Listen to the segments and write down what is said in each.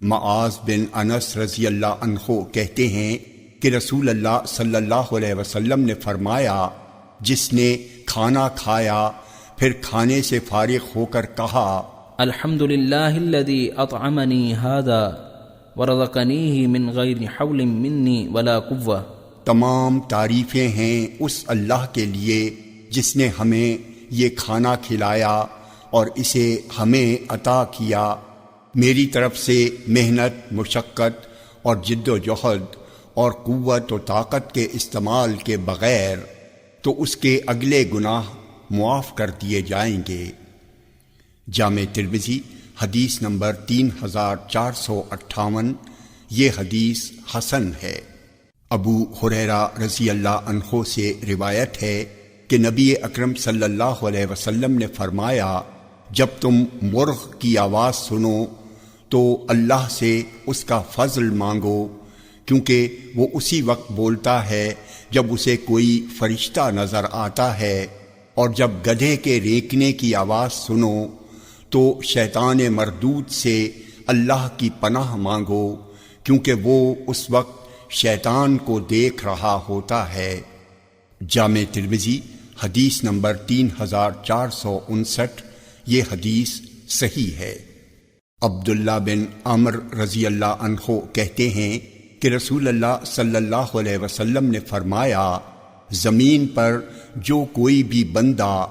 معاذ بن انس رضی اللہ عنہ کہتے ہیں کہ رسول اللہ صلی اللہ علیہ وسلم نے فرمایا، جس نے کھانا کھایا پھر کھانے سے فارغ ہو کر کہا الحمد للہ الذی اطعمنی ھذا ورزقنیہ من غیر حول منی ولا قوہ، تمام تعریفیں ہیں اس اللہ کے لیے جس نے ہمیں یہ کھانا کھلایا اور اسے ہمیں عطا کیا، میری طرف سے محنت، مشقت اور جد و جہد اور قوت و طاقت کے استعمال کے بغیر، تو اس کے اگلے گناہ معاف کر دیے جائیں گے۔ جامع ترمذی حدیث نمبر 3458، یہ حدیث حسن ہے۔ ابو ہریرہ رضی اللہ عنہ سے روایت ہے کہ نبی اکرم صلی اللہ علیہ وسلم نے فرمایا، جب تم مرغ کی آواز سنو تو اللہ سے اس کا فضل مانگو، کیونکہ وہ اسی وقت بولتا ہے جب اسے کوئی فرشتہ نظر آتا ہے، اور جب گدھے کے ریکنے کی آواز سنو تو شیطان مردود سے اللہ کی پناہ مانگو، کیونکہ وہ اس وقت شیطان کو دیکھ رہا ہوتا ہے۔ جامع ترمذی حدیث نمبر 3459، یہ حدیث صحیح ہے۔ عبداللہ بن عمر رضی اللہ عنہ کہتے ہیں کہ رسول اللہ صلی اللہ علیہ وسلم نے فرمایا، زمین پر جو کوئی بھی بندہ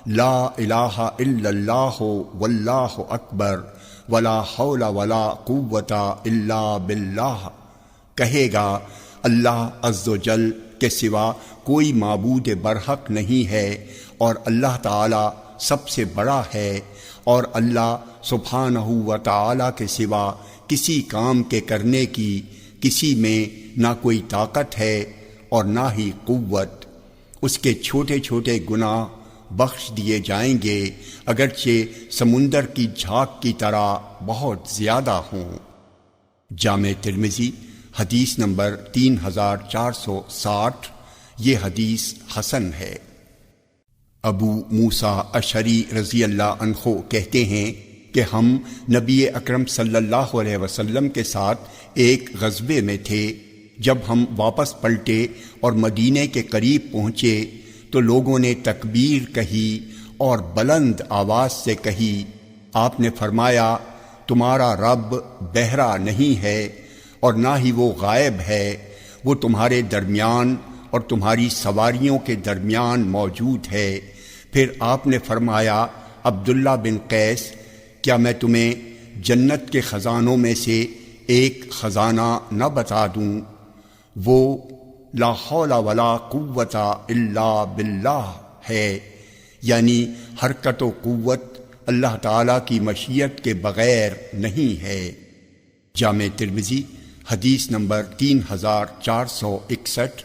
لا الہ الا اللہ واللہ اکبر ولا حول ولا قوت الا باللہ کہے گا، اللہ عز و جل کے سوا کوئی معبود برحق نہیں ہے، اور اللہ تعالی سب سے بڑا ہے، اور اللہ سبحانہ و تعالی کے سوا کسی کام کے کرنے کی کسی میں نہ کوئی طاقت ہے اور نہ ہی قوت، اس کے چھوٹے چھوٹے گناہ بخش دیے جائیں گے، اگرچہ سمندر کی جھاگ کی طرح بہت زیادہ ہوں۔ جامع ترمذی حدیث نمبر 3460، یہ حدیث حسن ہے۔ ابو موسیٰ اشعری رضی اللہ عنہ کہتے ہیں کہ ہم نبی اکرم صلی اللہ علیہ وسلم کے ساتھ ایک غزوے میں تھے۔ جب ہم واپس پلٹے اور مدینے کے قریب پہنچے تو لوگوں نے تکبیر کہی اور بلند آواز سے کہی۔ آپ نے فرمایا، تمہارا رب بہرا نہیں ہے اور نہ ہی وہ غائب ہے، وہ تمہارے درمیان اور تمہاری سواریوں کے درمیان موجود ہے۔ پھر آپ نے فرمایا، عبداللہ بن قیس، کیا میں تمہیں جنت کے خزانوں میں سے ایک خزانہ نہ بتا دوں؟ وہ لا حول ولا قوت الا باللہ ہے، یعنی حرکت و قوت اللہ تعالیٰ کی مشیت کے بغیر نہیں ہے۔ جامع ترمذی حدیث نمبر 3461،